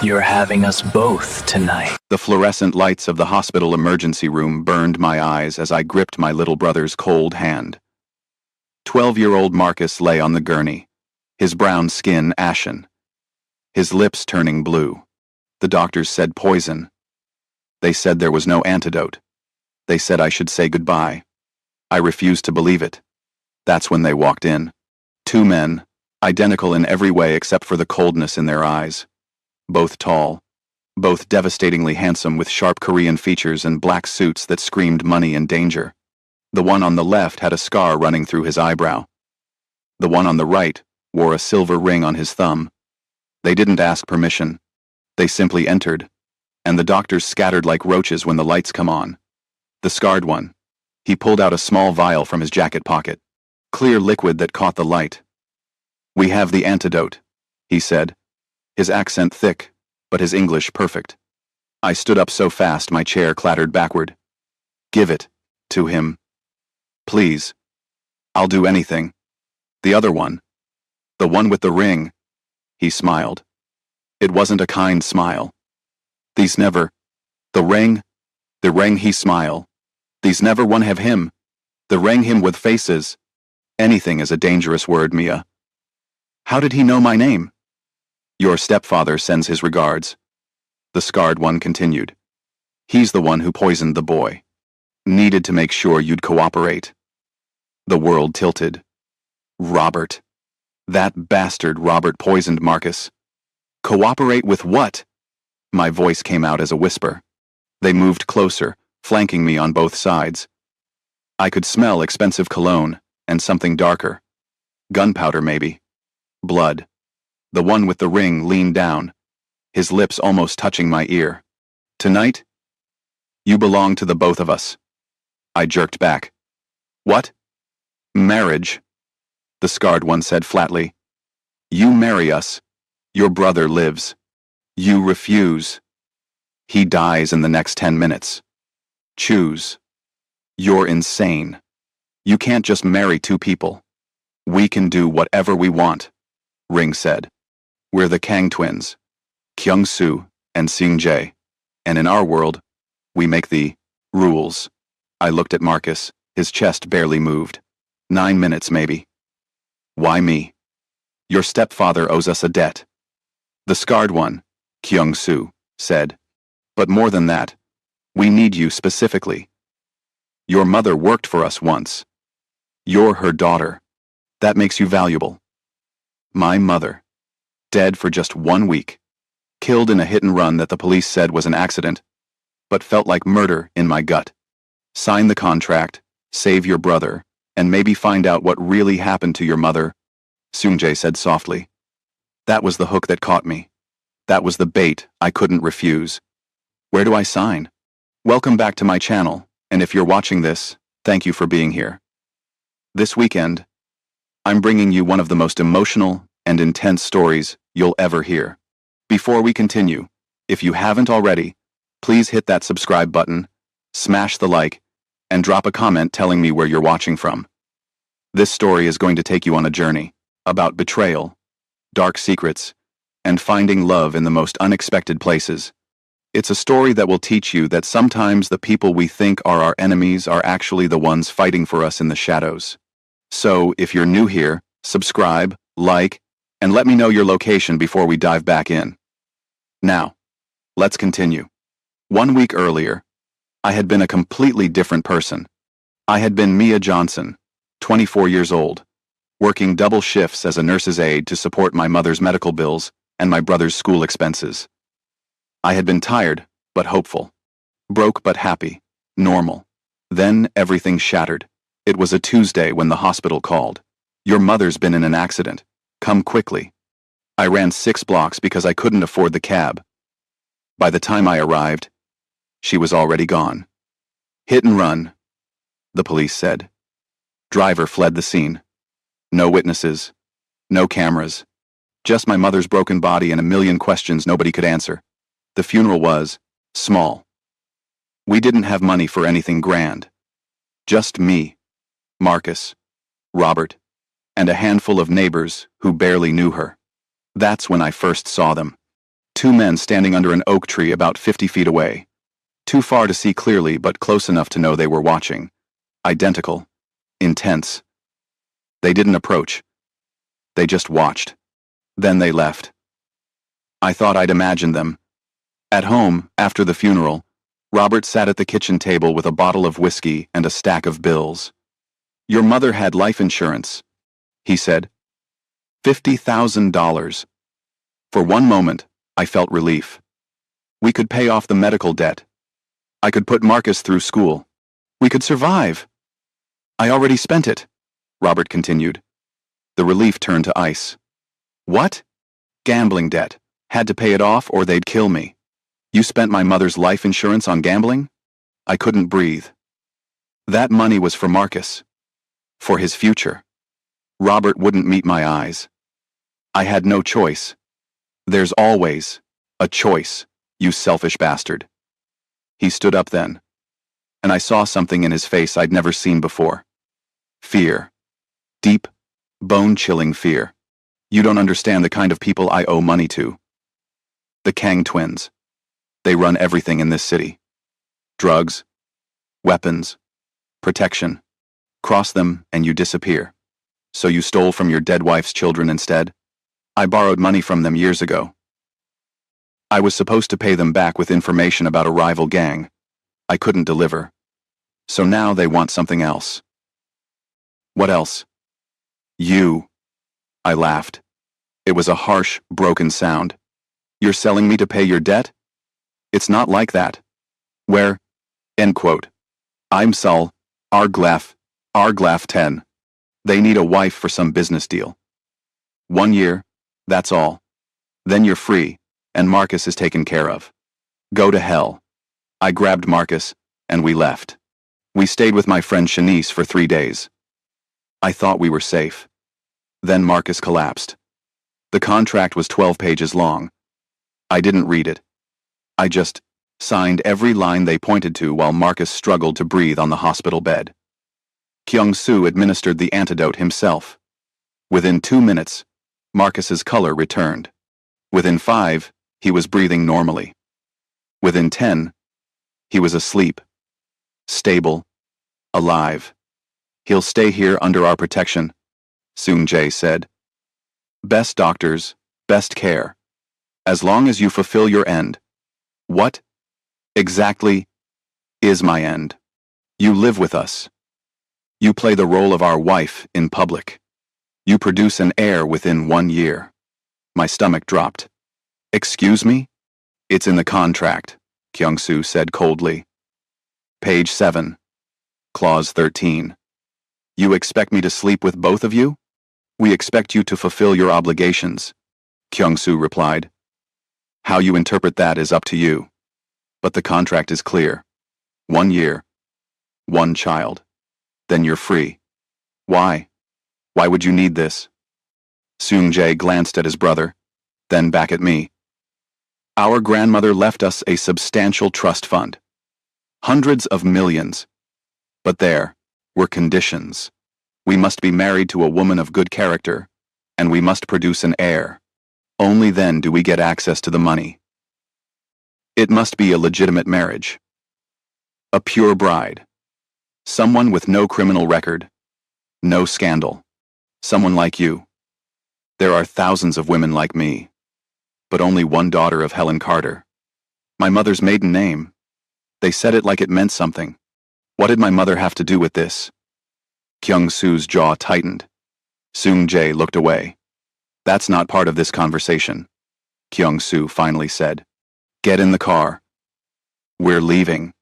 You're having us both tonight. The fluorescent lights of the hospital emergency room burned my eyes as I gripped my little brother's cold hand. 12-year-old Marcus lay on the gurney, his brown skin ashen, his lips turning blue. The doctors said poison. They said there was no antidote. They said I should say goodbye. I refused to believe it. That's when they walked in. Two men, identical in every way except for the coldness in their eyes. Both tall, both devastatingly handsome with sharp Korean features and black suits that screamed money and danger. The one on the left had a scar running through his eyebrow. The one on the right wore a silver ring on his thumb. They didn't ask permission. They simply entered, and the doctors scattered like roaches when the lights come on. The scarred one. He pulled out a small vial from his jacket pocket. Clear liquid that caught the light. "We have the antidote," he said, his accent thick, but his English perfect. I stood up so fast my chair clattered backward. "Give it to him. Please. I'll do anything." The other one. The one with the ring. He smiled. It wasn't a kind smile. "These never. The ring he smile. These never one have him. The ring him with faces. Anything is a dangerous word, Mia." "How did he know my name?" "Your stepfather sends his regards." The scarred one continued. "He's the one who poisoned the boy. Needed to make sure you'd cooperate." The world tilted. Robert. That bastard Robert poisoned Marcus. "Cooperate with what?" My voice came out as a whisper. They moved closer, flanking me on both sides. I could smell expensive cologne and something darker. Gunpowder, maybe. Blood. The one with the ring leaned down, his lips almost touching my ear. "Tonight? You belong to the both of us." I jerked back. "What?" "Marriage," the scarred one said flatly. "You marry us. Your brother lives. You refuse. He dies in the next 10 minutes. Choose. You're insane. You can't just marry two people. We can do whatever we want," Ring said. "We're the Kang twins, Kyung-soo and Seung-jae, and in our world, we make the rules." I looked at Marcus, his chest barely moved. 9 minutes, maybe. "Why me?" "Your stepfather owes us a debt." The scarred one, Kyung-soo, said. "But more than that, we need you specifically. Your mother worked for us once. You're her daughter. That makes you valuable." My mother. Dead for just 1 week. Killed in a hit and run that the police said was an accident, but felt like murder in my gut. Sign the contract, save your brother, and maybe find out what really happened to your mother, Seung-jae said softly. That was the hook that caught me. That was the bait I couldn't refuse. Where do I sign? Welcome back to my channel, and if you're watching this, thank you for being here. This weekend, I'm bringing you one of the most emotional and intense stories you'll ever hear. Before we continue, if you haven't already, please hit that subscribe button, smash the like, and drop a comment telling me where you're watching from. This story is going to take you on a journey about betrayal, dark secrets, and finding love in the most unexpected places. It's a story that will teach you that sometimes the people we think are our enemies are actually the ones fighting for us in the shadows. So, if you're new here, subscribe, like, and let me know your location before we dive back in. Now, let's continue. 1 week earlier, I had been a completely different person. I had been Mia Johnson, 24 years old, working double shifts as a nurse's aide to support my mother's medical bills and my brother's school expenses. I had been tired, but hopeful. Broke but happy. Normal. Then everything shattered. It was a Tuesday when the hospital called. "Your mother's been in an accident. Come quickly." I ran 6 blocks because I couldn't afford the cab. By the time I arrived, she was already gone. "Hit and run," the police said. Driver fled the scene. No witnesses. No cameras. Just my mother's broken body and a million questions nobody could answer. The funeral was small. We didn't have money for anything grand. Just me, Marcus, Robert, and a handful of neighbors who barely knew her. That's when I first saw them. Two men standing under an oak tree about 50 feet away. Too far to see clearly, but close enough to know they were watching. Identical. Intense. They didn't approach. They just watched. Then they left. I thought I'd imagined them. At home, after the funeral, Robert sat at the kitchen table with a bottle of whiskey and a stack of bills. "Your mother had life insurance," he said. $50,000. For one moment, I felt relief. We could pay off the medical debt. I could put Marcus through school. We could survive. "I already spent it," Robert continued. The relief turned to ice. "What?" "Gambling debt. Had to pay it off or they'd kill me." "You spent my mother's life insurance on gambling?" I couldn't breathe. That money was for Marcus. For his future. Robert wouldn't meet my eyes. I had no choice. "There's always a choice, you selfish bastard." He stood up then, and I saw something in his face I'd never seen before. Fear. Deep, bone-chilling fear. You don't understand the kind of people I owe money to. The Kang twins. They run everything in this city. Drugs, weapons, protection. Cross them and you disappear. So you stole from your dead wife's children instead? I borrowed money from them years ago. I was supposed to pay them back with information about a rival gang. I couldn't deliver. So now they want something else. What else? You. I laughed. It was a harsh, broken sound. "You're selling me to pay your debt?" "It's not like that." "Where?" End quote. "I'm Sul, Arglaf 10. They need a wife for some business deal. 1 year, that's all. Then you're free, and Marcus is taken care of. Go to hell." I grabbed Marcus, and we left. We stayed with my friend Shanice for 3 days. I thought we were safe. Then Marcus collapsed. The contract was 12 pages long. I didn't read it. I just signed every line they pointed to while Marcus struggled to breathe on the hospital bed. Kyung-soo administered the antidote himself. Within 2 minutes, Marcus's color returned. Within 5, he was breathing normally. Within 10, he was asleep. Stable. Alive. "He'll stay here under our protection," Seung-jae said. "Best doctors, best care. As long as you fulfill your end." What exactly is my end? You live with us. You play the role of our wife in public. You produce an heir within 1 year. My stomach dropped. "Excuse me?" "It's in the contract," Kyung-soo said coldly. Page 7. Clause 13. "You expect me to sleep with both of you?" "We expect you to fulfill your obligations," Kyung-soo replied. "How you interpret that is up to you. But the contract is clear. 1 year. 1 child. Then you're free." "Why? Why would you need this?" Seung-jae glanced at his brother, then back at me. "Our grandmother left us a substantial trust fund. Hundreds of millions. But there were conditions. We must be married to a woman of good character, and we must produce an heir. Only then do we get access to the money. It must be a legitimate marriage. A pure bride. Someone with no criminal record. No scandal. Someone like you. There are thousands of women like me, but only one daughter of Helen Carter. My mother's maiden name. They said it like it meant something. What did my mother have to do with this?" Kyung-soo's jaw tightened. Seung-jae looked away. "That's not part of this conversation," Kyung-soo finally said. "Get in the car. We're leaving.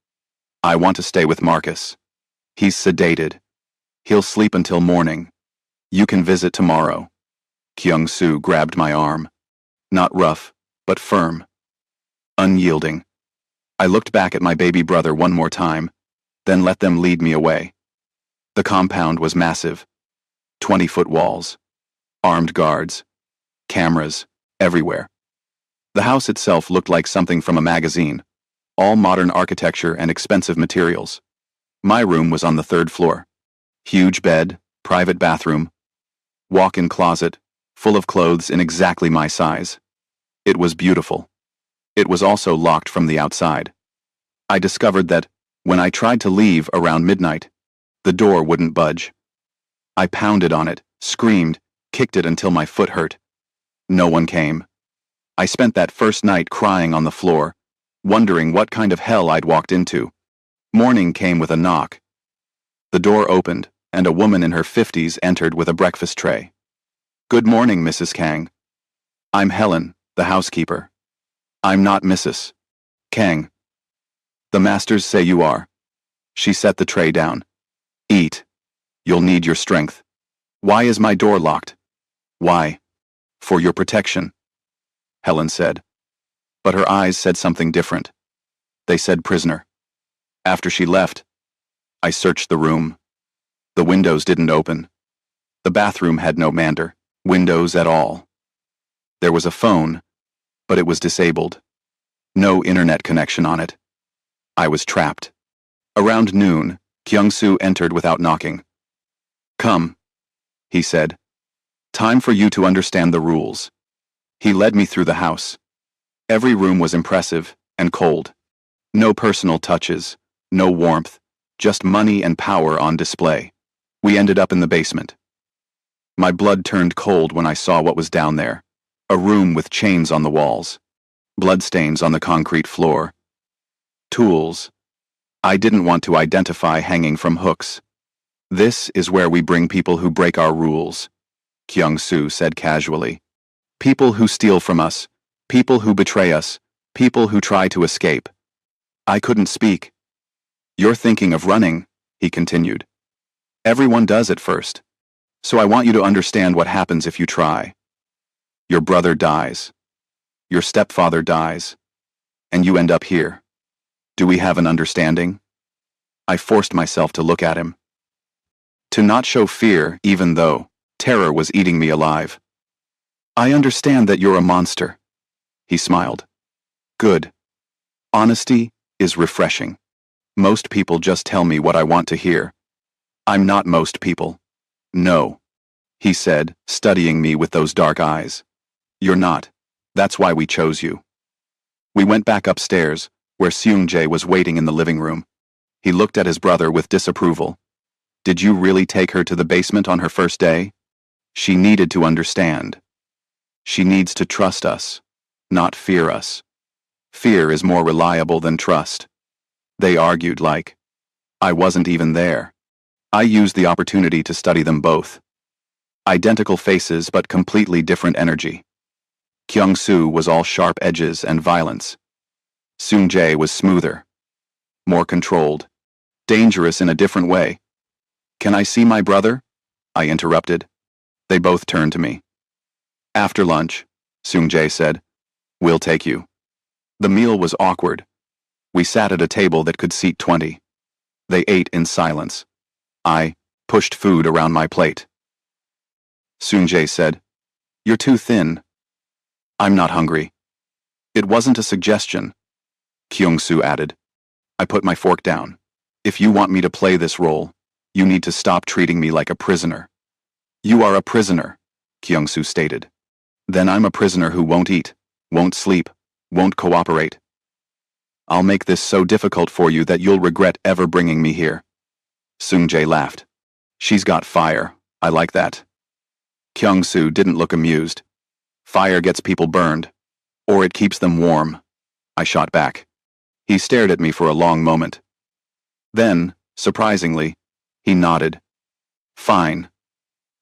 I want to stay with Marcus. He's sedated. He'll sleep until morning. You can visit tomorrow." Kyung-soo grabbed my arm. Not rough, but firm. Unyielding. I looked back at my baby brother one more time, then let them lead me away. The compound was massive. 20-foot walls. Armed guards. Cameras. Everywhere. The house itself looked like something from a magazine. All modern architecture and expensive materials. My room was on the 3rd floor. Huge bed, private bathroom. Walk-in closet, full of clothes in exactly my size. It was beautiful. It was also locked from the outside. I discovered that, when I tried to leave around midnight, the door wouldn't budge. I pounded on it, screamed, kicked it until my foot hurt. No one came. I spent that first night crying on the floor, wondering what kind of hell I'd walked into. Morning came with a knock. The door opened, and a woman in her 50s entered with a breakfast tray. "Good morning, Mrs. Kang. I'm Helen, the housekeeper. I'm not Mrs. Kang. The masters say you are." She set the tray down. "Eat. You'll need your strength." "Why is my door locked?" "Why?" "For your protection," Helen said. But her eyes said something different. They said prisoner. After she left, I searched the room. The windows didn't open. The bathroom had no windows at all. There was a phone, but it was disabled. No internet connection on it. I was trapped. Around noon, Kyung-soo entered without knocking. "Come," he said. "Time for you to understand the rules." He led me through the house. Every room was impressive and cold. No personal touches, no warmth, just money and power on display. We ended up in the basement. My blood turned cold when I saw what was down there. A room with chains on the walls. Bloodstains on the concrete floor. Tools. I didn't want to identify hanging from hooks. "This is where we bring people who break our rules," Kyung-soo said casually. "People who steal from us, people who betray us, people who try to escape." I couldn't speak. "You're thinking of running," he continued. "Everyone does at first. So I want you to understand what happens if you try. Your brother dies. Your stepfather dies. And you end up here. Do we have an understanding?" I forced myself to look at him. To not show fear, even though terror was eating me alive. "I understand that you're a monster," he smiled. "Good. Honesty is refreshing. Most people just tell me what I want to hear. I'm not most people. No," he said, studying me with those dark eyes. "You're not. That's why we chose you." We went back upstairs, where Seung-jae was waiting in the living room. He looked at his brother with disapproval. "Did you really take her to the basement on her first day? She needed to understand. She needs to trust us, not fear us. Fear is more reliable than trust." They argued like I wasn't even there. I used the opportunity to study them both. Identical faces but completely different energy. Kyung-soo was all sharp edges and violence. Seung-jae was smoother, more controlled, dangerous in a different way. "Can I see my brother?" I interrupted. They both turned to me. "After lunch," Seung-jae said. "We'll take you." The meal was awkward. We sat at a table that could seat 20. They ate in silence. I pushed food around my plate. Seung-jae said, "You're too thin." "I'm not hungry." "It wasn't a suggestion," Kyung-soo added. I put my fork down. "If you want me to play this role, you need to stop treating me like a prisoner." "You are a prisoner," Kyung-soo stated. "Then I'm a prisoner who won't eat, won't sleep, won't cooperate. I'll make this so difficult for you that you'll regret ever bringing me here." Seung-jae laughed. "She's got fire. I like that." Kyung-soo didn't look amused. "Fire gets people burned. Or it keeps them warm," I shot back. He stared at me for a long moment. Then, surprisingly, he nodded. "Fine.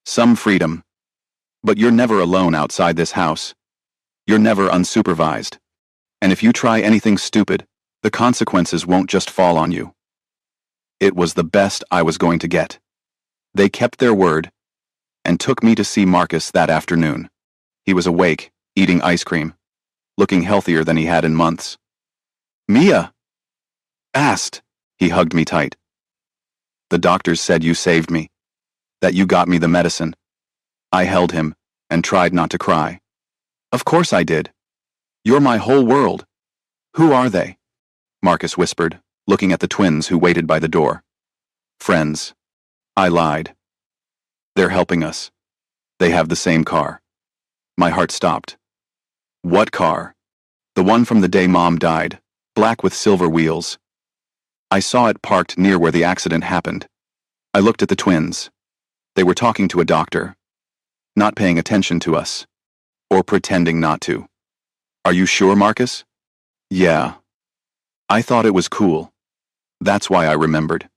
Some freedom. But you're never alone outside this house. You're never unsupervised. And if you try anything stupid, the consequences won't just fall on you." It was the best I was going to get. They kept their word and took me to see Marcus that afternoon. He was awake, eating ice cream, looking healthier than he had in months. "Mia!" "Asked." He hugged me tight. "The doctors said you saved me, that you got me the medicine." I held him and tried not to cry. "Of course I did. You're my whole world." "Who are they?" Marcus whispered, looking at the twins who waited by the door. "Friends." I lied. "They're helping us. They have the same car." My heart stopped. "What car?" The one from the day Mom died, black with silver wheels. I saw it parked near where the accident happened. I looked at the twins. They were talking to a doctor, not paying attention to us, or pretending not to. Are you sure, Marcus? Yeah. I thought it was cool. That's why I remembered.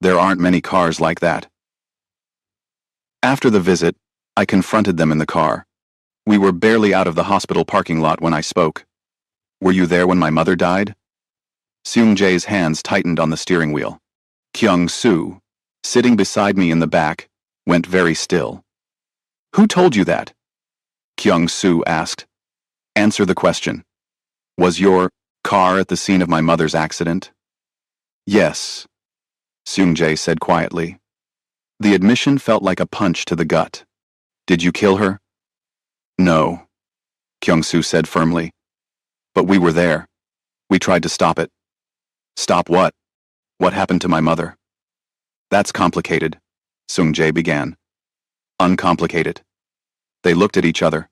There aren't many cars like that. After the visit, I confronted them in the car. We were barely out of the hospital parking lot when I spoke. Were you there when my mother died? Seung-jae's hands tightened on the steering wheel. Kyung-soo, sitting beside me in the back, went very still. Who told you that? Kyung-soo asked. Answer the question. Was your car at the scene of my mother's accident? Yes, Seung-jae said quietly. The admission felt like a punch to the gut. Did you kill her? No, Kyung-soo said firmly. But we were there. We tried to stop it. Stop what? What happened to my mother? That's complicated, Seung-jae began. Uncomplicated. They looked at each other.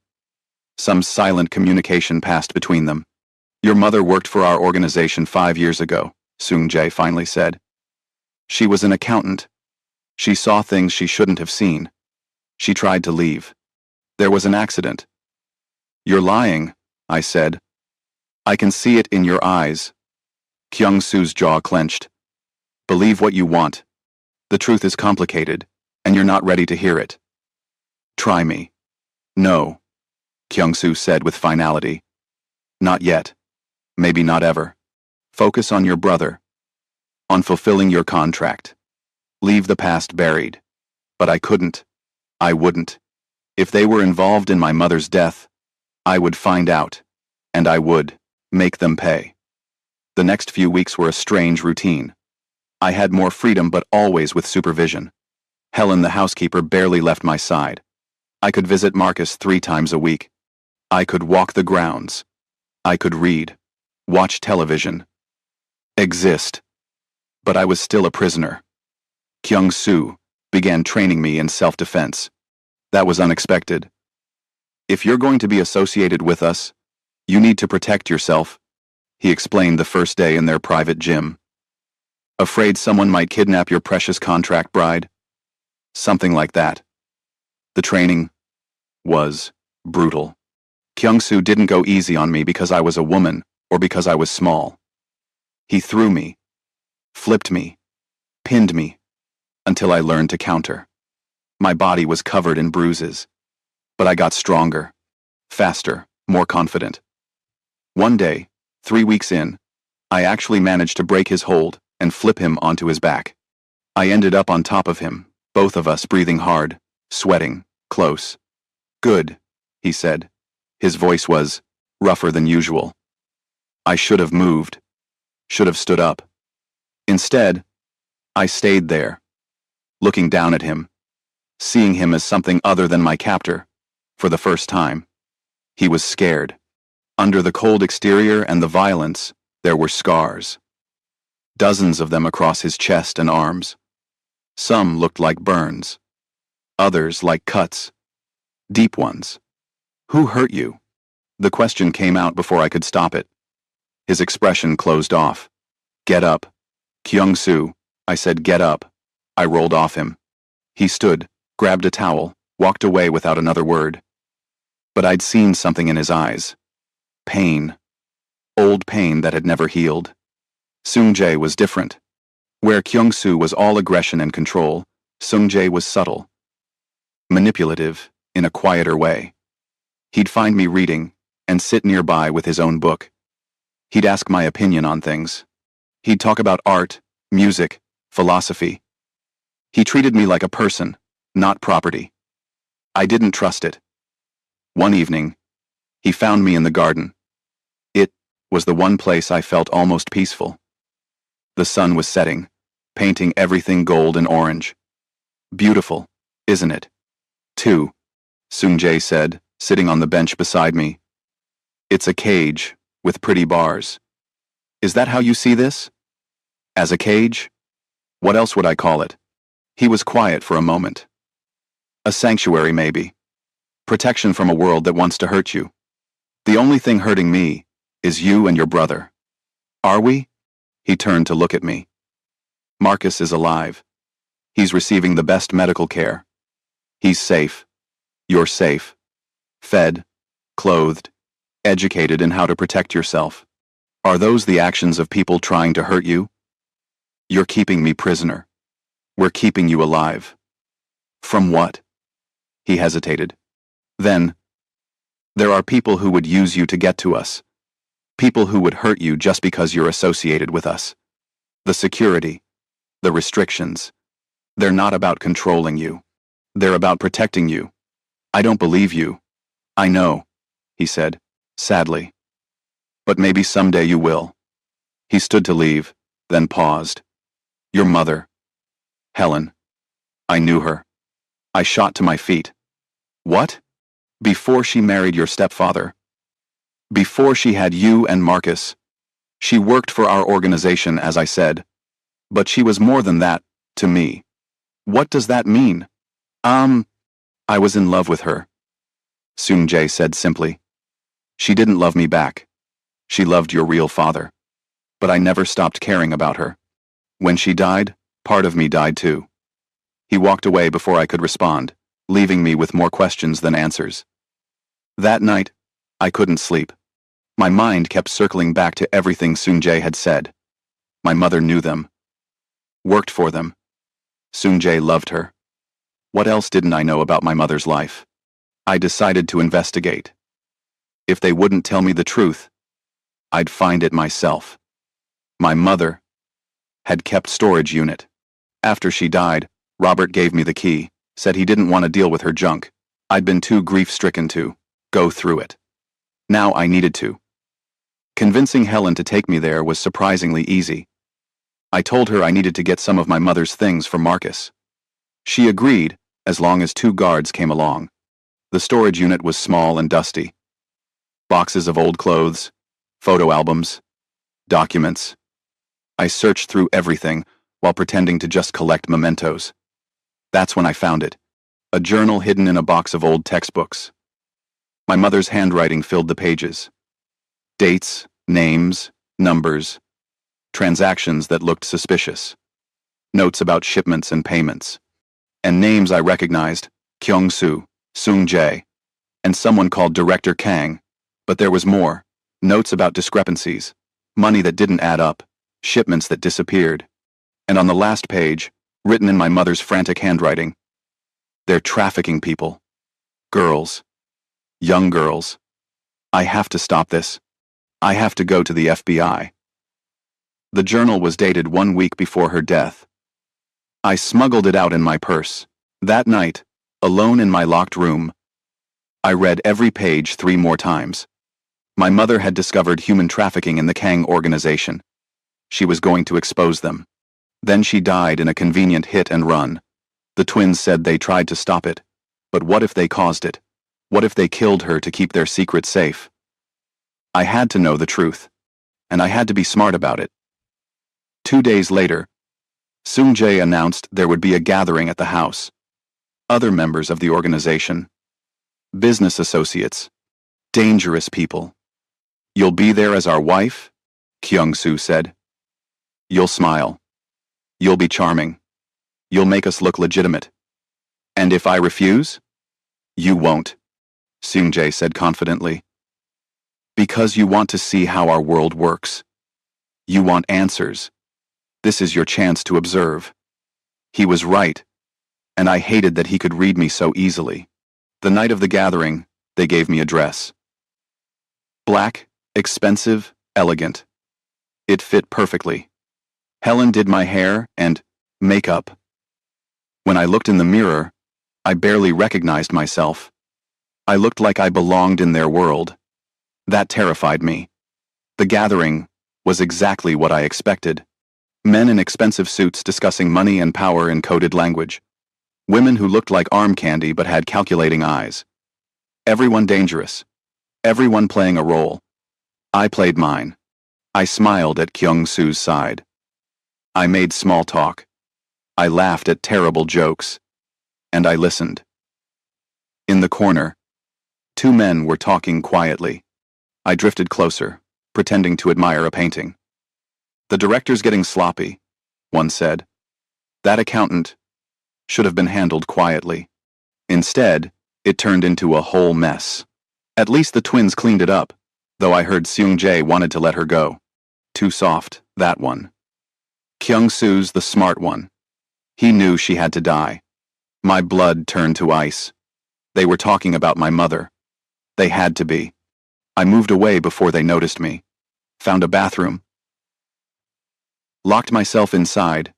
Some silent communication passed between them. Your mother worked for our organization 5 years ago, Seung-jae finally said. She was an accountant. She saw things she shouldn't have seen. She tried to leave. There was an accident. You're lying, I said. I can see it in your eyes. Kyung-soo's jaw clenched. Believe what you want. The truth is complicated, and you're not ready to hear it. Try me. No, Kyung-soo said with finality. Not yet. Maybe not ever. Focus on your brother. On fulfilling your contract. Leave the past buried. But I couldn't. I wouldn't. If they were involved in my mother's death, I would find out. And I would make them pay. The next few weeks were a strange routine. I had more freedom but always with supervision. Helen, the housekeeper, barely left my side. I could visit Marcus 3 times a week. I could walk the grounds. I could read, watch television, exist. But I was still a prisoner. Kyung-soo began training me in self-defense. That was unexpected. If you're going to be associated with us, you need to protect yourself, he explained the first day in their private gym. Afraid someone might kidnap your precious contract bride? Something like that. The training was brutal. Kyung-soo didn't go easy on me because I was a woman or because I was small. He threw me, flipped me, pinned me, until I learned to counter. My body was covered in bruises, but I got stronger, faster, more confident. One day, 3 weeks in, I actually managed to break his hold and flip him onto his back. I ended up on top of him, both of us breathing hard, sweating, close. Good, he said. His voice was rougher than usual. I should have moved, should have stood up. Instead, I stayed there, looking down at him, seeing him as something other than my captor, for the first time. He was scared. Under the cold exterior and the violence, there were scars. Dozens of them across his chest and arms. Some looked like burns, others like cuts, deep ones. Who hurt you? The question came out before I could stop it. His expression closed off. Get up. Kyung-soo, I said, get up. I rolled off him. He stood, grabbed a towel, walked away without another word. But I'd seen something in his eyes. Pain. Old pain that had never healed. Seung-jae was different. Where Kyung-soo was all aggression and control, Seung-jae was subtle. Manipulative, in a quieter way. He'd find me reading, and sit nearby with his own book. He'd ask my opinion on things. He'd talk about art, music, philosophy. He treated me like a person, not property. I didn't trust it. One evening, he found me in the garden. It was the one place I felt almost peaceful. The sun was setting, painting everything gold and orange. Beautiful, isn't it? 2, Seung-jae said, sitting on the bench beside me. It's a cage, with pretty bars. Is that how you see this? As a cage? What else would I call it? He was quiet for a moment. A sanctuary, maybe. Protection from a world that wants to hurt you. The only thing hurting me is you and your brother. Are we? He turned to look at me. Marcus is alive. He's receiving the best medical care. He's safe. You're safe. Fed, clothed, educated in how to protect yourself. Are those the actions of people trying to hurt you? You're keeping me prisoner. We're keeping you alive. From what? He hesitated. Then, there are people who would use you to get to us. People who would hurt you just because you're associated with us. The security, the restrictions, they're not about controlling you. They're about protecting you. I don't believe you. I know, he said, sadly. But maybe someday you will. He stood to leave, then paused. Your mother. Helen. I knew her. I shot to my feet. What? Before she married your stepfather. Before she had you and Marcus. She worked for our organization, as I said. But she was more than that, to me. What does that mean? I was in love with her. Soon-Jae said simply. She didn't love me back. She loved your real father. But I never stopped caring about her. When she died, part of me died too. He walked away before I could respond, leaving me with more questions than answers. That night, I couldn't sleep. My mind kept circling back to everything Soon-Jae had said. My mother knew them. Worked for them. Soon-Jae loved her. What else didn't I know about my mother's life? I decided to investigate. If they wouldn't tell me the truth, I'd find it myself. My mother had kept storage unit. After she died, Robert gave me the key, said he didn't want to deal with her junk. I'd been too grief-stricken to go through it. Now I needed to. Convincing Helen to take me there was surprisingly easy. I told her I needed to get some of my mother's things for Marcus. She agreed, as long as 2 guards came along. The storage unit was small and dusty. Boxes of old clothes, photo albums, documents. I searched through everything while pretending to just collect mementos. That's when I found it. A journal hidden in a box of old textbooks. My mother's handwriting filled the pages. Dates, names, numbers, transactions that looked suspicious. Notes about shipments and payments. And names I recognized, Kyung-soo, Soon-Jae, and someone called Director Kang. But there was more. Notes about discrepancies, money that didn't add up, shipments that disappeared. And on the last page, written in my mother's frantic handwriting, they're trafficking people. Girls. Young girls. I have to stop this. I have to go to the FBI. The journal was dated 1 week before her death. I smuggled it out in my purse. That night, alone in my locked room, I read every page 3 more times. My mother had discovered human trafficking in the Kang organization. She was going to expose them. Then she died in a convenient hit and run. The twins said they tried to stop it. But what if they caused it? What if they killed her to keep their secret safe? I had to know the truth. And I had to be smart about it. 2 days later, Soon-Jae announced there would be a gathering at the house. Other members of the organization. Business associates. Dangerous people. You'll be there as our wife? Kyung-soo said. You'll smile. You'll be charming. You'll make us look legitimate. And if I refuse? You won't, Soon-Jae said confidently. Because you want to see how our world works. You want answers. This is your chance to observe. He was right, and I hated that he could read me so easily. The night of the gathering, they gave me a dress. Black, expensive, elegant. It fit perfectly. Helen did my hair and makeup. When I looked in the mirror, I barely recognized myself. I looked like I belonged in their world. That terrified me. The gathering was exactly what I expected. Men in expensive suits discussing money and power in coded language. Women who looked like arm candy but had calculating eyes. Everyone dangerous. Everyone playing a role. I played mine. I smiled at Kyung-soo's side. I made small talk. I laughed at terrible jokes. And I listened. In the corner, 2 men were talking quietly. I drifted closer, pretending to admire a painting. The director's getting sloppy, one said. That accountant should have been handled quietly. Instead, it turned into a whole mess. At least the twins cleaned it up, though I heard Seung-jae wanted to let her go. Too soft, that one. Kyung-soo's the smart one. He knew she had to die. My blood turned to ice. They were talking about my mother. They had to be. I moved away before they noticed me. Found a bathroom. Locked myself inside.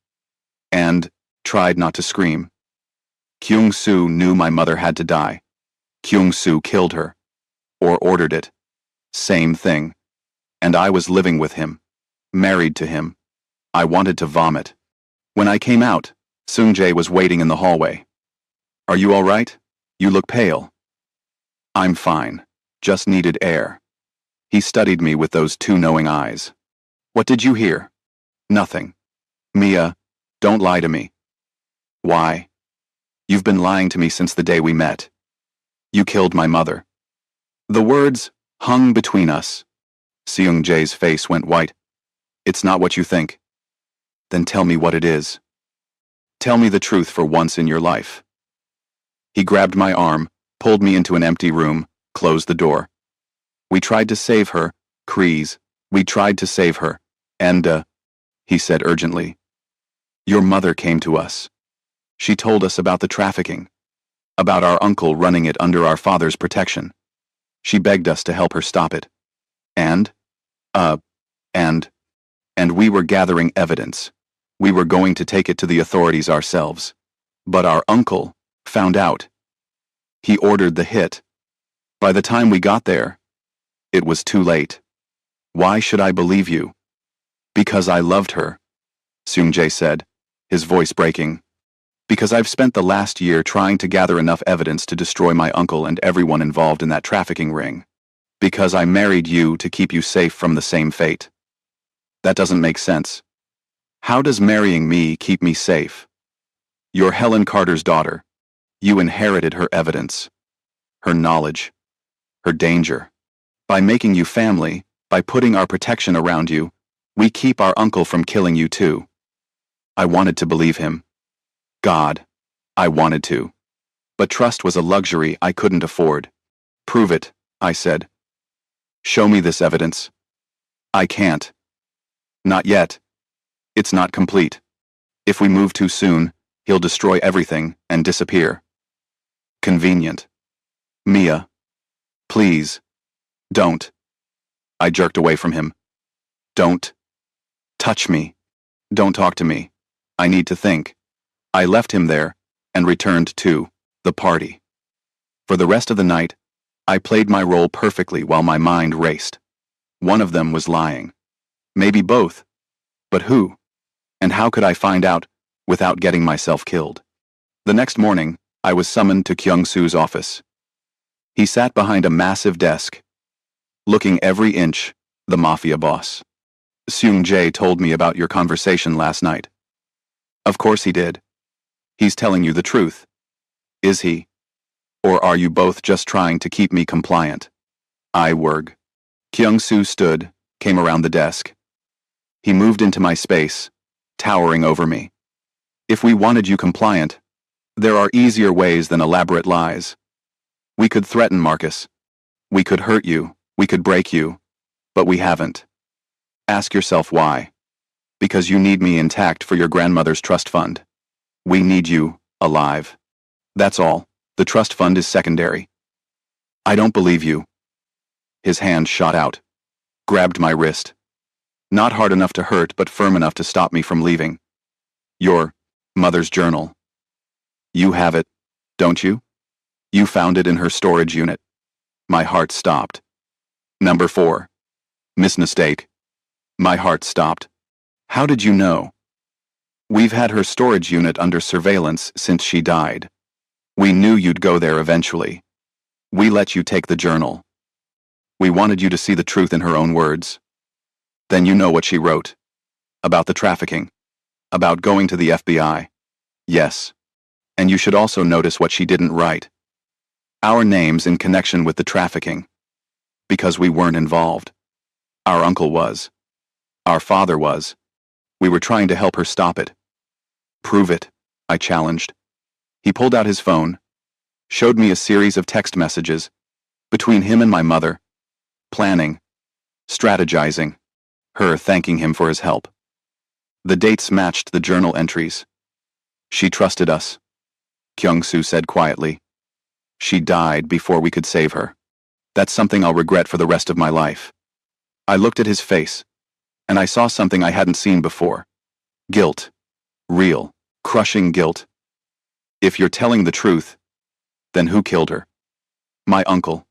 And tried not to scream. Kyung-soo knew my mother had to die. Kyung-soo killed her. Or ordered it. Same thing. And I was living with him. Married to him. I wanted to vomit. When I came out, Seung-jae was waiting in the hallway. Are you all right? You look pale. I'm fine. Just needed air. He studied me with those two knowing eyes. What did you hear? Nothing. Mia, don't lie to me. Why? You've been lying to me since the day we met. You killed my mother. The words hung between us. Seung-jae's face went white. It's not what you think. Then tell me what it is. Tell me the truth for once in your life. He grabbed my arm, pulled me into an empty room, closed the door. We tried to save her, Kreese. We tried to save her. And, he said urgently. Your mother came to us. She told us about the trafficking. About our uncle running it under our father's protection. She begged us to help her stop it. And we were gathering evidence. We were going to take it to the authorities ourselves. But our uncle found out. He ordered the hit. By the time we got there, it was too late. Why should I believe you? Because I loved her, Seung-jae said, his voice breaking. Because I've spent the last year trying to gather enough evidence to destroy my uncle and everyone involved in that trafficking ring. Because I married you to keep you safe from the same fate. That doesn't make sense. How does marrying me keep me safe? You're Helen Carter's daughter. You inherited her evidence, her knowledge, her danger. By making you family, by putting our protection around you, we keep our uncle from killing you too. I wanted to believe him. God, I wanted to. But trust was a luxury I couldn't afford. Prove it, I said. Show me this evidence. I can't. Not yet. It's not complete. If we move too soon, he'll destroy everything and disappear. Convenient. Mia. Please. Don't. I jerked away from him. Don't. Touch me. Don't talk to me. I need to think. I left him there and returned to the party. For the rest of the night, I played my role perfectly while my mind raced. One of them was lying. Maybe both. But who? And how could I find out without getting myself killed? The next morning, I was summoned to Kyung-soo's office. He sat behind a massive desk, looking every inch the mafia boss. Seung-jae told me about your conversation last night. Of course he did. He's telling you the truth. Is he? Or are you both just trying to keep me compliant? I werg. Kyung-soo stood, came around the desk. He moved into my space, towering over me. If we wanted you compliant, there are easier ways than elaborate lies. We could threaten Marcus. We could hurt you. We could break you. But we haven't. Ask yourself why. Because you need me intact for your grandmother's trust fund. We need you alive. That's all. The trust fund is secondary. I don't believe you. His hand shot out, grabbed my wrist. Not hard enough to hurt, but firm enough to stop me from leaving. Your mother's journal. You have it, don't you? You found it in her storage unit. My heart stopped. Number 4. Mistake. My heart stopped. How did you know? We've had her storage unit under surveillance since she died. We knew you'd go there eventually. We let you take the journal. We wanted you to see the truth in her own words. Then you know what she wrote. About the trafficking. About going to the FBI. Yes. And you should also notice what she didn't write. Our names in connection with the trafficking. Because we weren't involved. Our uncle was. Our father was. We were trying to help her stop it. Prove it, I challenged. He pulled out his phone, showed me a series of text messages between him and my mother, planning, strategizing, her thanking him for his help. The dates matched the journal entries. She trusted us, Kyung-soo said quietly. She died before we could save her. That's something I'll regret for the rest of my life. I looked at his face, and I saw something I hadn't seen before. Guilt. Real, crushing guilt. If you're telling the truth, then who killed her? My uncle,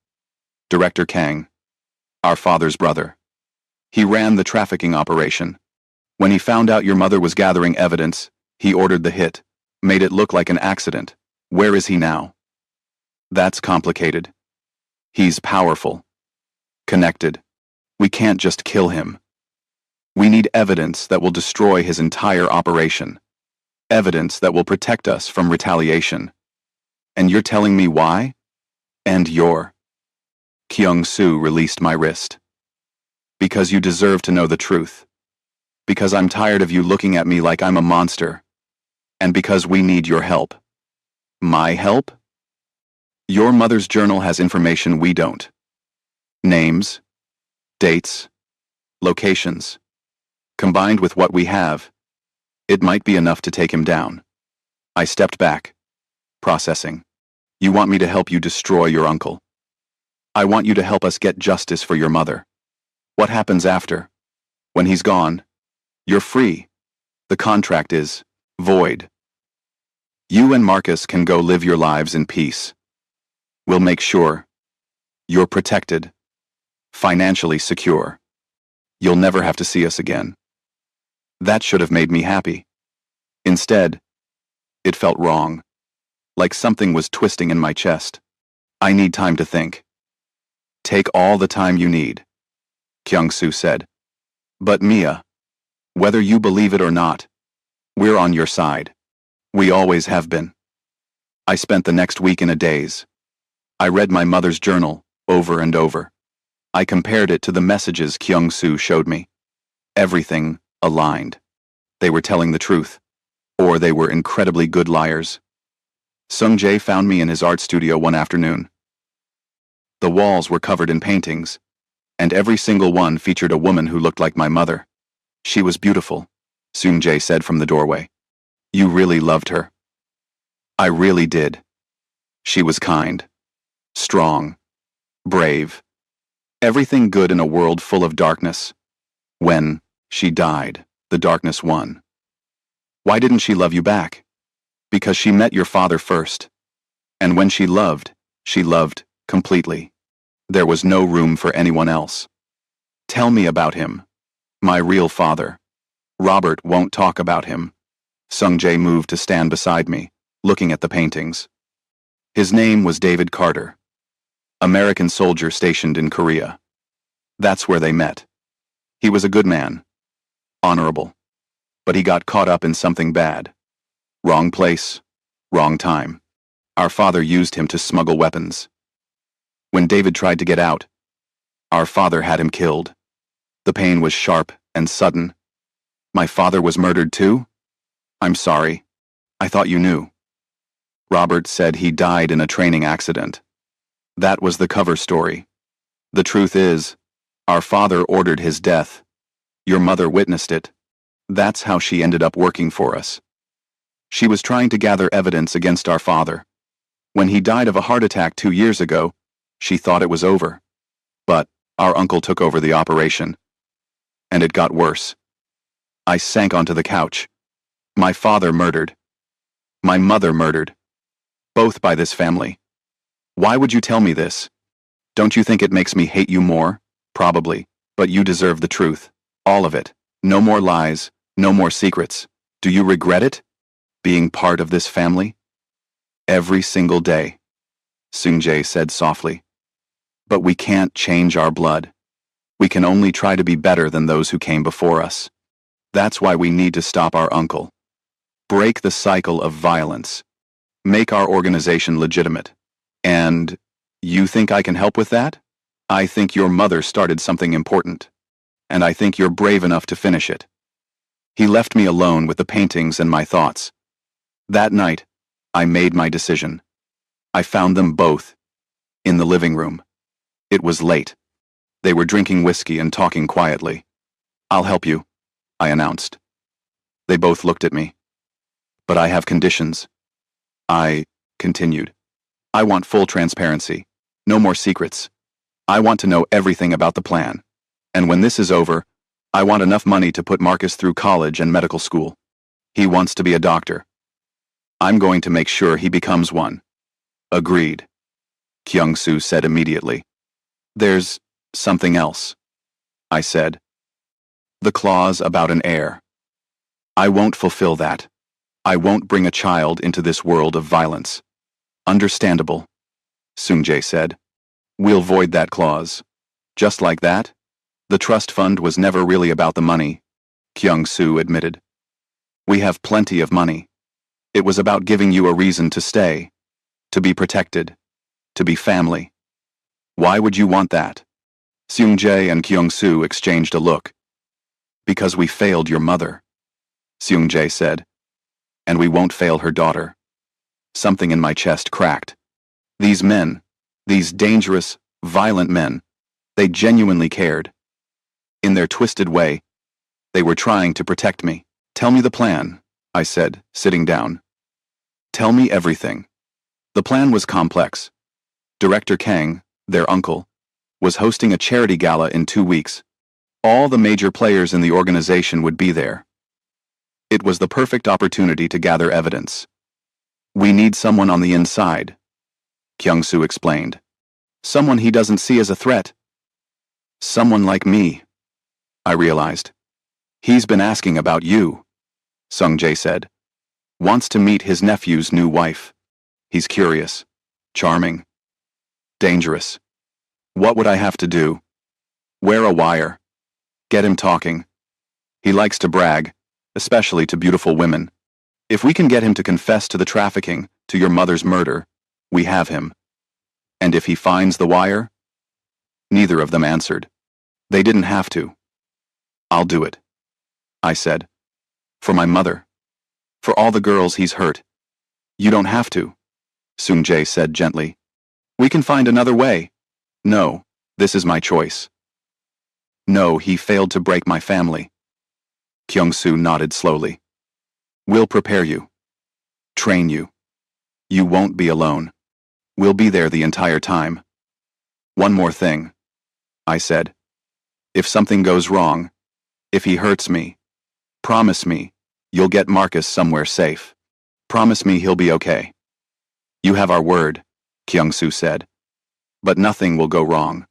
Director Kang, our father's brother. He ran the trafficking operation. When he found out your mother was gathering evidence, he ordered the hit, made it look like an accident. Where is he now? That's complicated. He's powerful. Connected. We can't just kill him. We need evidence that will destroy his entire operation. Evidence that will protect us from retaliation. And you're telling me why? And you're. Kyung-soo released my wrist. Because you deserve to know the truth. Because I'm tired of you looking at me like I'm a monster. And because we need your help. My help? Your mother's journal has information we don't. Names, dates, locations. Combined with what we have, it might be enough to take him down. I stepped back, processing. You want me to help you destroy your uncle. I want you to help us get justice for your mother. What happens after? When he's gone, you're free. The contract is void. You and Marcus can go live your lives in peace. We'll make sure you're protected, financially secure. You'll never have to see us again. That should have made me happy. Instead, it felt wrong, like something was twisting in my chest. I need time to think. Take all the time you need, Kyung-soo said. But Mia, whether you believe it or not, we're on your side. We always have been. I spent the next week in a daze. I read my mother's journal over and over. I compared it to the messages Kyung-soo showed me. Everything aligned. They were telling the truth, or they were incredibly good liars. Sung-jae found me in his art studio one afternoon. The walls were covered in paintings, and every single one featured a woman who looked like my mother. She was beautiful, Sung-jae said from the doorway. You really loved her. I really did. She was kind, strong, brave. Everything good in a world full of darkness. When she died, the darkness won. Why didn't she love you back? Because she met your father first. And when she loved completely. There was no room for anyone else. Tell me about him. My real father. Robert won't talk about him. Sung-jae moved to stand beside me, looking at the paintings. His name was David Carter. American soldier stationed in Korea. That's where they met. He was a good man. Honorable. But he got caught up in something bad. Wrong place, wrong time. Our father used him to smuggle weapons. When David tried to get out, our father had him killed. The pain was sharp and sudden. My father was murdered too? I'm sorry. I thought you knew. Robert said he died in a training accident. That was the cover story. The truth is, our father ordered his death. Your mother witnessed it. That's how she ended up working for us. She was trying to gather evidence against our father. When he died of a heart attack 2 years ago, she thought it was over. But our uncle took over the operation. And it got worse. I sank onto the couch. My father murdered. My mother murdered. Both by this family. Why would you tell me this? Don't you think it makes me hate you more? Probably. But you deserve the truth. All of it. No more lies. No more secrets. Do you regret it? Being part of this family? Every single day, Sung-jae said softly. But we can't change our blood. We can only try to be better than those who came before us. That's why we need to stop our uncle. Break the cycle of violence. Make our organization legitimate. And you think I can help with that? I think your mother started something important. and I think you're brave enough to finish it." He left me alone with the paintings and my thoughts. That night, I made my decision. I found them both in the living room. It was late. They were drinking whiskey and talking quietly. "I'll help you," I announced. They both looked at me. "But I have conditions." I continued. "I want full transparency. No more secrets. I want to know everything about the plan. And when this is over, I want enough money to put Marcus through college and medical school. He wants to be a doctor. I'm going to make sure he becomes one." "Agreed," Kyung-soo said immediately. "There's something else," I said. "The clause about an heir. I won't fulfill that. I won't bring a child into this world of violence." "Understandable," Seung-jae said. "We'll void that clause." "Just like that? The trust fund was never really about the money," Kyung-soo admitted. "We have plenty of money. It was about giving you a reason to stay, to be protected, to be family." "Why would you want that?" Seung-jae and Kyung-soo exchanged a look. "Because we failed your mother," Seung-jae said. "And we won't fail her daughter." Something in my chest cracked. These men, these dangerous, violent men, they genuinely cared. In their twisted way, they were trying to protect me. "Tell me the plan," I said, sitting down. "Tell me everything." The plan was complex. Director Kang, their uncle, was hosting a charity gala in 2 weeks. All the major players in the organization would be there. It was the perfect opportunity to gather evidence. "We need someone on the inside," Kyung-soo explained. "Someone he doesn't see as a threat." "Someone like me," I realized. "He's been asking about you," Seung-jae said. "Wants to meet his nephew's new wife. He's curious, charming, dangerous. What would I have to do?" "Wear a wire. Get him talking. He likes to brag, especially to beautiful women. If we can get him to confess to the trafficking, to your mother's murder, we have him. And if he finds the wire?" Neither of them answered. They didn't have to. "I'll do it," I said. "For my mother. For all the girls he's hurt." "You don't have to," Seung-jae said gently. "We can find another way." "No, this is my choice." "No, he failed to break my family." Kyung-soo nodded slowly. "We'll prepare you. Train you. You won't be alone. We'll be there the entire time." "One more thing," I said. "If something goes wrong, if he hurts me, promise me you'll get Marcus somewhere safe. Promise me he'll be okay." "You have our word," Kyung-soo said. "But nothing will go wrong.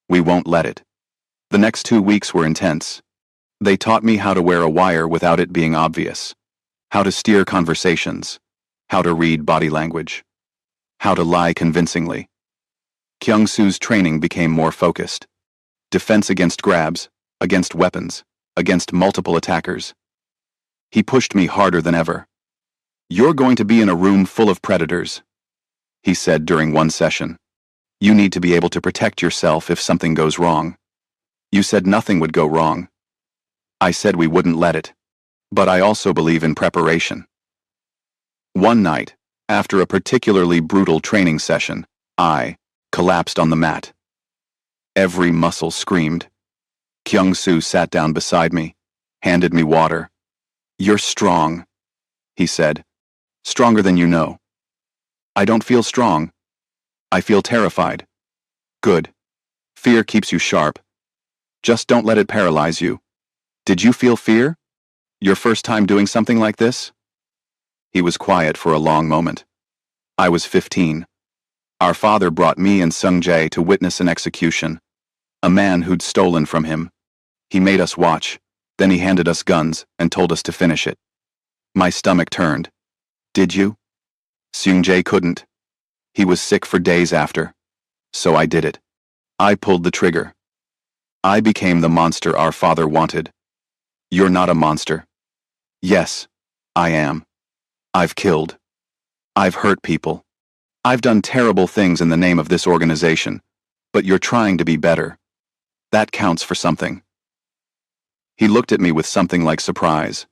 We won't let it." The next 2 weeks were intense. They taught me how to wear a wire without it being obvious, how to steer conversations, how to read body language, how to lie convincingly. Kyung-soo's training became more focused. Defense against grabs, against weapons, against multiple attackers. He pushed me harder than ever. "You're going to be in a room full of predators," he said during one session. "You need to be able to protect yourself if something goes wrong. You said nothing would go wrong. I said we wouldn't let it. But I also believe in preparation." One night, after a particularly brutal training session, I collapsed on the mat. Every muscle screamed. Kyung-soo sat down beside me, handed me water. "You're strong," he said. "Stronger than you know." "I don't feel strong. I feel terrified." "Good. Fear keeps you sharp. Just don't let it paralyze you." "Did you feel fear? Your first time doing something like this?" He was quiet for a long moment. "I was 15. Our father brought me and Seung-jae to witness an execution. A man who'd stolen from him. He made us watch, then he handed us guns and told us to finish it." My stomach turned. "Did you?" Seung-jae couldn't. He was sick for days after. So I did it. I pulled the trigger. I became the monster our father wanted. "You're not a monster." "Yes, I am. I've killed. I've hurt people. I've done terrible things in the name of this organization, but you're trying to be better. That counts for something." He looked at me with something like surprise.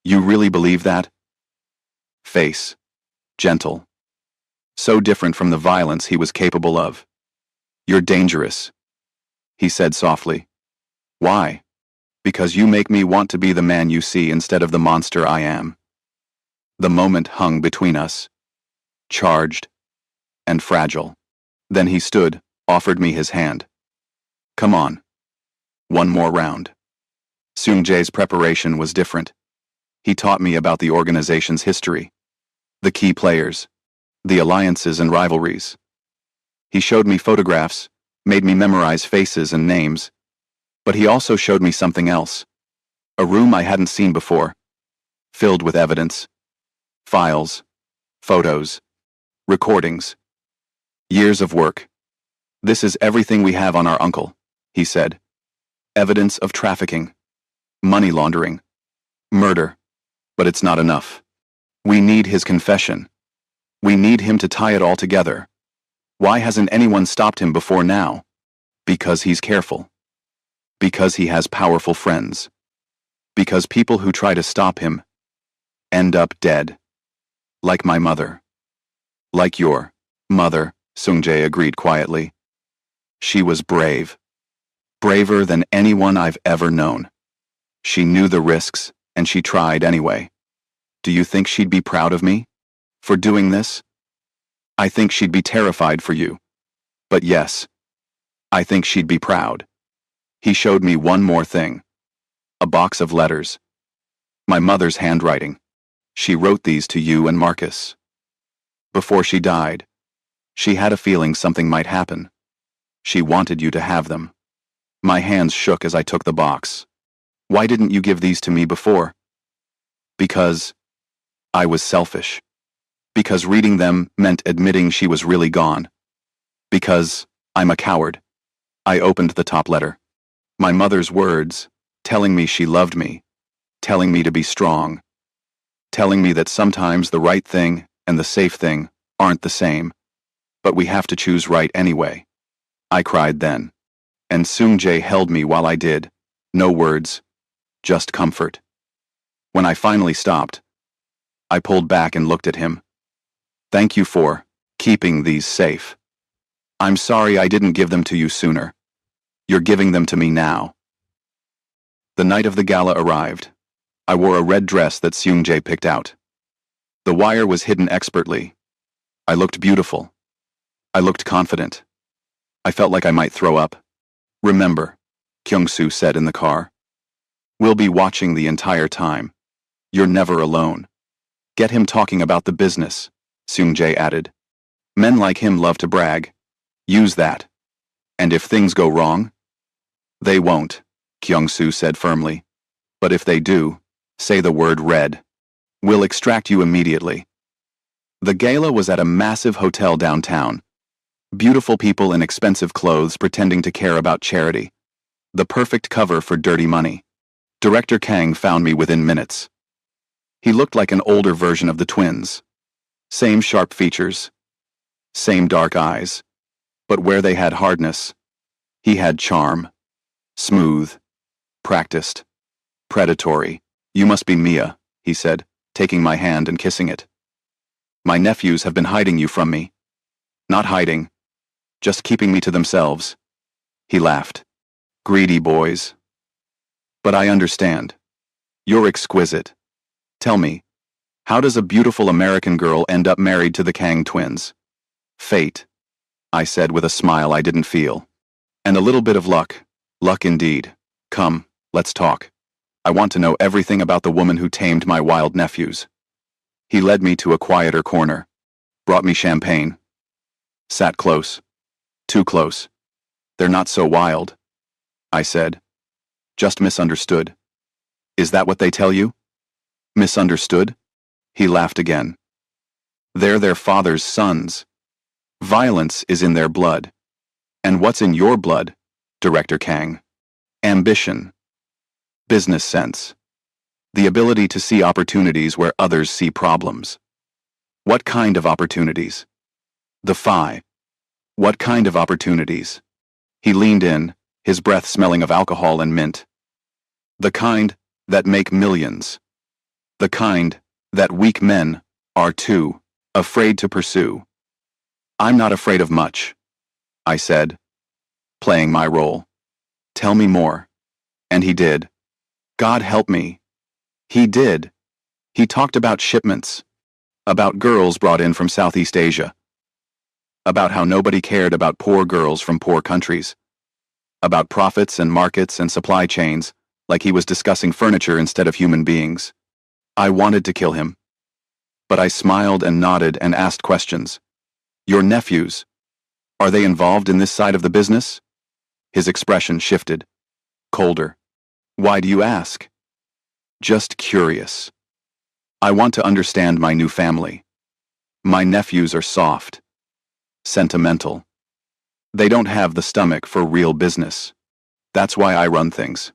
You really believe that? Face. Gentle. So different from the violence he was capable of. You're dangerous, he said softly. Why? Because you make me want to be the man you see instead of the monster I am. The moment hung between us, charged and fragile. Then he stood, offered me his hand. Come on. One more round. Seung-jae's preparation was different. He taught me about the organization's history, the key players, the alliances and rivalries. He showed me photographs, made me memorize faces and names, but he also showed me something else. A room I hadn't seen before, filled with evidence, files, photos, recordings, years of work. This is everything we have on our uncle, he said. Evidence of trafficking, money laundering, murder. But it's not enough. We need his confession. We need him to tie it all together. Why hasn't anyone stopped him before now? Because he's careful. Because he has powerful friends. Because people who try to stop him end up dead. Like my mother. Like your mother, Seung-jae agreed quietly. She was brave. Braver than anyone I've ever known. She knew the risks, and she tried anyway. Do you think she'd be proud of me? For doing this? I think she'd be terrified for you. But yes, I think she'd be proud. He showed me one more thing. A box of letters. My mother's handwriting. She wrote these to you and Marcus. Before she died, she had a feeling something might happen. She wanted you to have them. My hands shook as I took the box. Why didn't you give these to me before? Because I was selfish. Because reading them meant admitting she was really gone. Because I'm a coward. I opened the top letter. My mother's words, telling me she loved me, telling me to be strong, telling me that sometimes the right thing and the safe thing aren't the same, but we have to choose right anyway. I cried then, and Seung-jae held me while I did. No words, just comfort. When I finally stopped, I pulled back and looked at him. Thank you for keeping these safe. I'm sorry I didn't give them to you sooner. You're giving them to me now. The night of the gala arrived. I wore a red dress that Seung-jae picked out. The wire was hidden expertly. I looked beautiful. I looked confident. I felt like I might throw up. Remember, Kyung-soo said in the car. We'll be watching the entire time. You're never alone. Get him talking about the business, Seung-jae added. Men like him love to brag. Use that. And if things go wrong? They won't, Kyung-soo said firmly. But if they do, say the word red. We'll extract you immediately. The gala was at a massive hotel downtown. Beautiful people in expensive clothes pretending to care about charity. The perfect cover for Dirty Money. Director Kang found me within minutes. He looked like an older version of the twins. Same sharp features. Same dark eyes. But where they had hardness, he had charm. Smooth. Practiced. Predatory. You must be Mia, he said, taking my hand and kissing it. My nephews have been hiding you from me. Not hiding. Just keeping me to themselves. He laughed. Greedy boys. But I understand. You're exquisite. Tell me, how does a beautiful American girl end up married to the Kang twins? Fate, I said with a smile I didn't feel. And a little bit of luck. Luck indeed. Come, let's talk. I want to know everything about the woman who tamed my wild nephews. He led me to a quieter corner. Brought me champagne. Sat close. Too close. They're not so wild, I said. Just misunderstood. Is that what they tell you? Misunderstood? He laughed again. They're their father's sons. Violence is in their blood. And what's in your blood, Director Kang? Ambition. Business sense. The ability to see opportunities where others see problems. What kind of opportunities? The five. What kind of opportunities? He leaned in, his breath smelling of alcohol and mint. The kind that make millions. The kind that weak men are too afraid to pursue. I'm not afraid of much, I said, playing my role. Tell me more. And he did. God help me. He did. He talked about shipments, about girls brought in from Southeast Asia, about how nobody cared about poor girls from poor countries, about profits and markets and supply chains, like he was discussing furniture instead of human beings. I wanted to kill him. But I smiled and nodded and asked questions. Your nephews, are they involved in this side of the business? His expression shifted. Colder. Why do you ask? Just curious. I want to understand my new family. My nephews are soft. Sentimental. They don't have the stomach for real business. That's why I run things.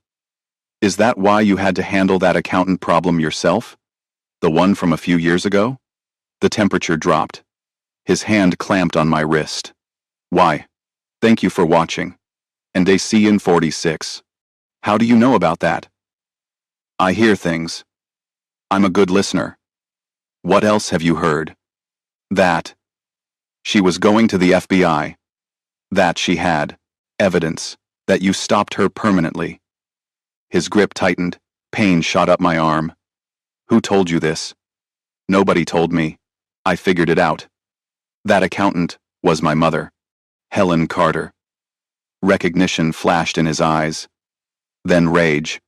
Is that why you had to handle that accountant problem yourself? The one from a few years ago? The temperature dropped. His hand clamped on my wrist. Why? Thank you for watching. And AC in 46. How do you know about that? I hear things. I'm a good listener. What else have you heard? That she was going to the FBI. That she had evidence that you stopped her permanently. His grip tightened. Pain shot up my arm. Who told you this? Nobody told me. I figured it out. That accountant was my mother, Helen Carter. Recognition flashed in his eyes. Then rage.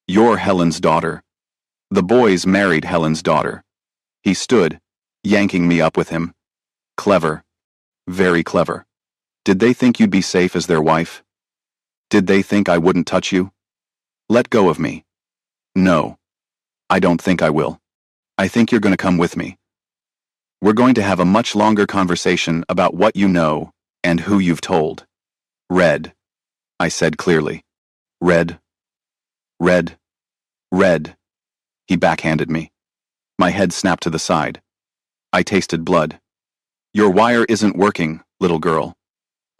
You're Helen's daughter. The boys married Helen's daughter. He stood, yanking me up with him. Clever. Very clever. Did they think you'd be safe as their wife? Did they think I wouldn't touch you? Let go of me. No. I don't think I will. I think you're going to come with me. We're going to have a much longer conversation about what you know and who you've told. Red, I said clearly. Red. Red. Red. He backhanded me. My head snapped to the side. I tasted blood. Your wire isn't working, little girl.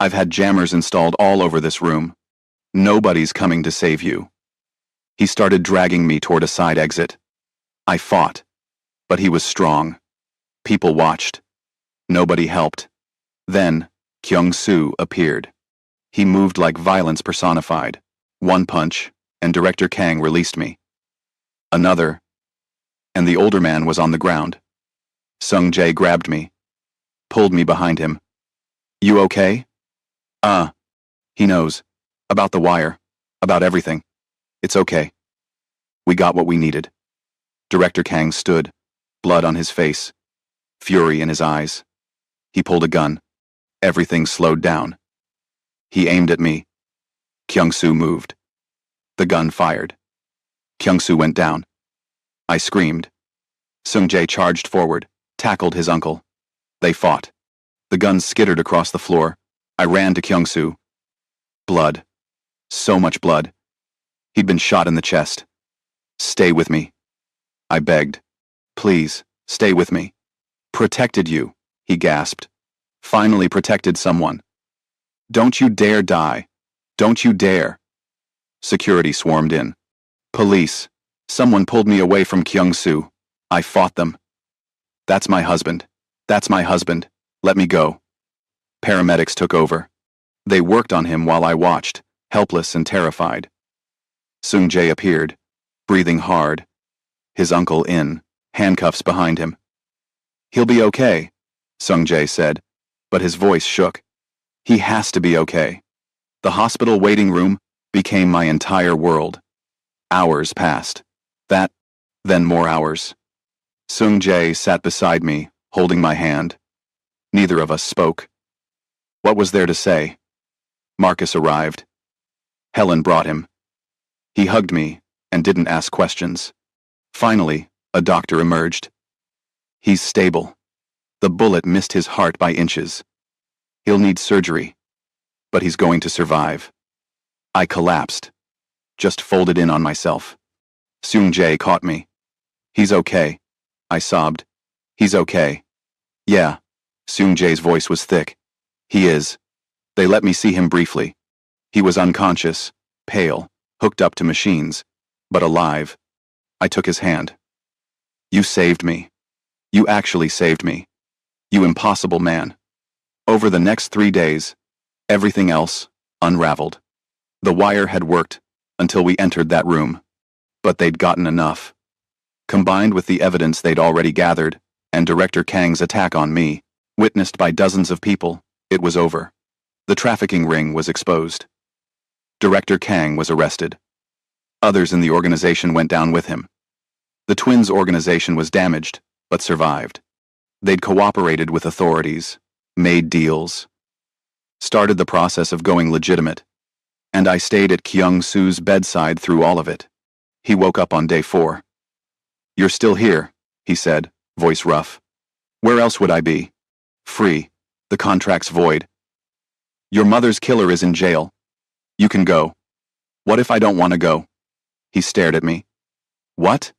I've had jammers installed all over this room. Nobody's coming to save you. He started dragging me toward a side exit. I fought, but he was strong. People watched. Nobody helped. Then, Kyung-soo appeared. He moved like violence personified. One punch, and Director Kang released me. Another, and the older man was on the ground. Sung-jae grabbed me, pulled me behind him. You okay? He knows. About the wire. About everything. It's okay. We got what we needed. Director Kang stood, blood on his face, fury in his eyes. He pulled a gun. Everything slowed down. He aimed at me. Kyung-soo moved. The gun fired. Kyung-soo went down. I screamed. Sung-jae charged forward, tackled his uncle. They fought. The gun skittered across the floor. I ran to Kyung-soo. Blood. So much blood. He'd been shot in the chest. Stay with me. I begged. Please, stay with me. Protected you, he gasped. Finally protected someone. Don't you dare die. Don't you dare. Security swarmed in. Police. Someone pulled me away from Kyung-soo. I fought them. That's my husband. That's my husband. Let me go. Paramedics took over. They worked on him while I watched, helpless and terrified. Sung-jae appeared, breathing hard. His uncle in, handcuffs behind him. He'll be okay, Sung-jae said, but his voice shook. He has to be okay. The hospital waiting room became my entire world. Hours passed. That, then more hours. Sung-jae sat beside me, holding my hand. Neither of us spoke. What was there to say? Marcus arrived. Helen brought him. He hugged me and didn't ask questions. Finally, a doctor emerged. He's stable. The bullet missed his heart by inches. He'll need surgery, but he's going to survive. I collapsed, just folded in on myself. Sung-jae caught me. He's okay, I sobbed. He's okay. Yeah, Sung-jae's voice was thick. He is. They let me see him briefly. He was unconscious, pale, hooked up to machines, but alive. I took his hand. You saved me. You actually saved me. You impossible man. Over the next 3 days, everything else unraveled. The wire had worked until we entered that room, but they'd gotten enough. Combined with the evidence they'd already gathered, and Director Kang's attack on me, witnessed by dozens of people, it was over. The trafficking ring was exposed. Director Kang was arrested. Others in the organization went down with him. The twins' organization was damaged, but survived. They'd cooperated with authorities, made deals, started the process of going legitimate, and I stayed at Kyung-Soo's bedside through all of it. He woke up on day 4. You're still here, he said, voice rough. Where else would I be? Free. The contract's void. Your mother's killer is in jail. You can go. What if I don't want to go? He stared at me. What?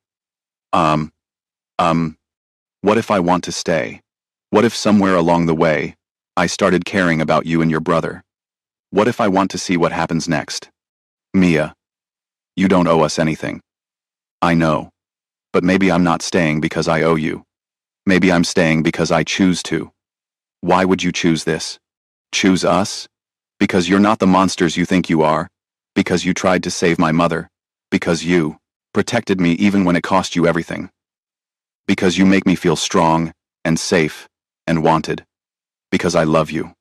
What if I want to stay? What if somewhere along the way, I started caring about you and your brother? What if I want to see what happens next? Mia, you don't owe us anything. I know. But maybe I'm not staying because I owe you. Maybe I'm staying because I choose to. Why would you choose this? Choose us? Because you're not the monsters you think you are. Because you tried to save my mother. Because you protected me even when it cost you everything. Because you make me feel strong and safe and wanted. Because I love you.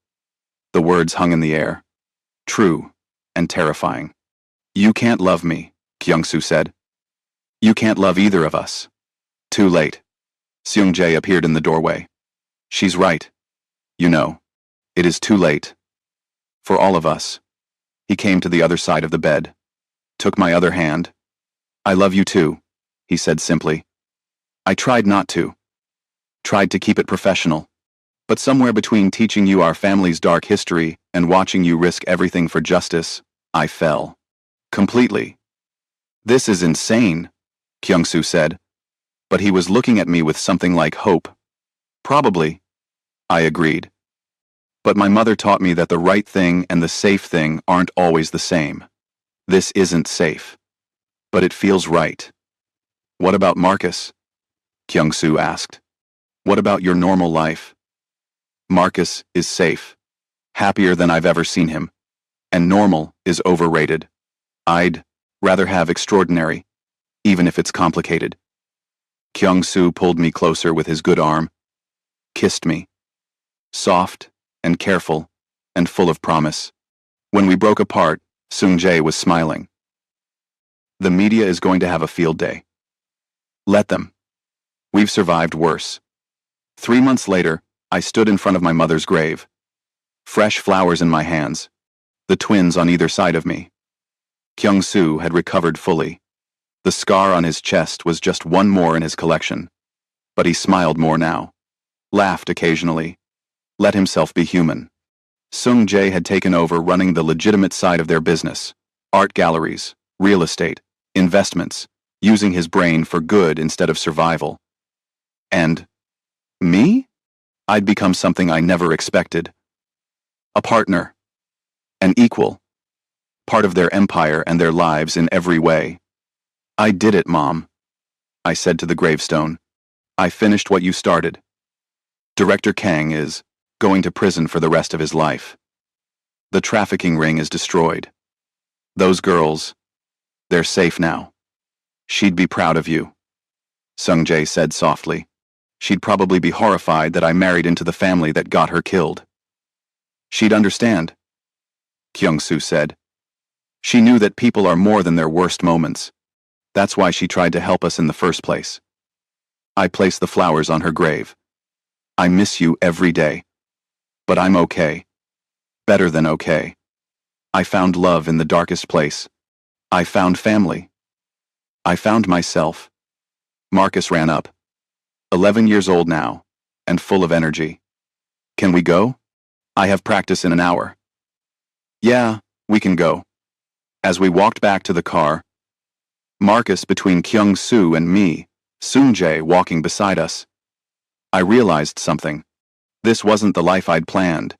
The words hung in the air. True and terrifying. You can't love me, Kyung-Soo said. You can't love either of us. Too late. Seung-jae appeared in the doorway. She's right. You know, it is too late. For all of us. He came to the other side of the bed. Took my other hand. I love you too, he said simply. I tried not to. Tried to keep it professional. But somewhere between teaching you our family's dark history and watching you risk everything for justice, I fell. Completely. This is insane, Kyung-Soo said. But he was looking at me with something like hope. Probably, I agreed. But my mother taught me that the right thing and the safe thing aren't always the same. This isn't safe. But it feels right. What about Marcus? Kyung-Soo asked. What about your normal life? Marcus is safe. Happier than I've ever seen him. And normal is overrated. I'd rather have extraordinary, even if it's complicated. Kyung-Soo pulled me closer with his good arm, kissed me. Soft and careful and full of promise. When we broke apart, Seung-jae was smiling. The media is going to have a field day. Let them. We've survived worse. 3 months later, I stood in front of my mother's grave. Fresh flowers in my hands. The twins on either side of me. Kyung-Soo had recovered fully. The scar on his chest was just one more in his collection. But he smiled more now. Laughed occasionally. Let himself be human. Seung-jae had taken over running the legitimate side of their business. Art galleries, real estate, investments, using his brain for good instead of survival. And me? I'd become something I never expected. A partner. An equal. Part of their empire and their lives in every way. I did it, Mom, I said to the gravestone. I finished what you started. Director Kang is going to prison for the rest of his life. The trafficking ring is destroyed. Those girls, they're safe now. She'd be proud of you, Seung-jae said softly. She'd probably be horrified that I married into the family that got her killed. She'd understand, Kyung-Soo said. She knew that people are more than their worst moments. That's why she tried to help us in the first place. I placed the flowers on her grave. I miss you every day. But I'm okay. Better than okay. I found love in the darkest place. I found family. I found myself. Marcus ran up. 11 years old now, and full of energy. Can we go? I have practice in an hour. Yeah, we can go. As we walked back to the car, Marcus between Kyung-Soo and me, Seung-jae walking beside us, I realized something. This wasn't the life I'd planned.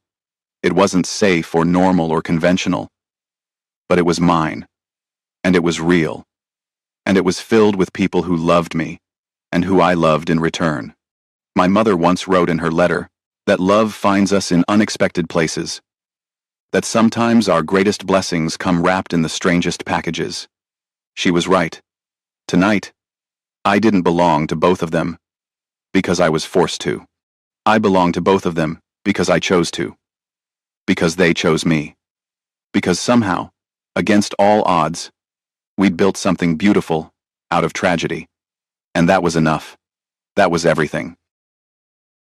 It wasn't safe or normal or conventional. But it was mine. And it was real. and it was filled with people who loved me, and who I loved in return. My mother once wrote in her letter that love finds us in unexpected places, that sometimes our greatest blessings come wrapped in the strangest packages. She was right. Tonight, I didn't belong to both of them because I was forced to. I belong to both of them because I chose to. Because they chose me. Because somehow, against all odds, we'd built something beautiful out of tragedy. And that was enough. That was everything.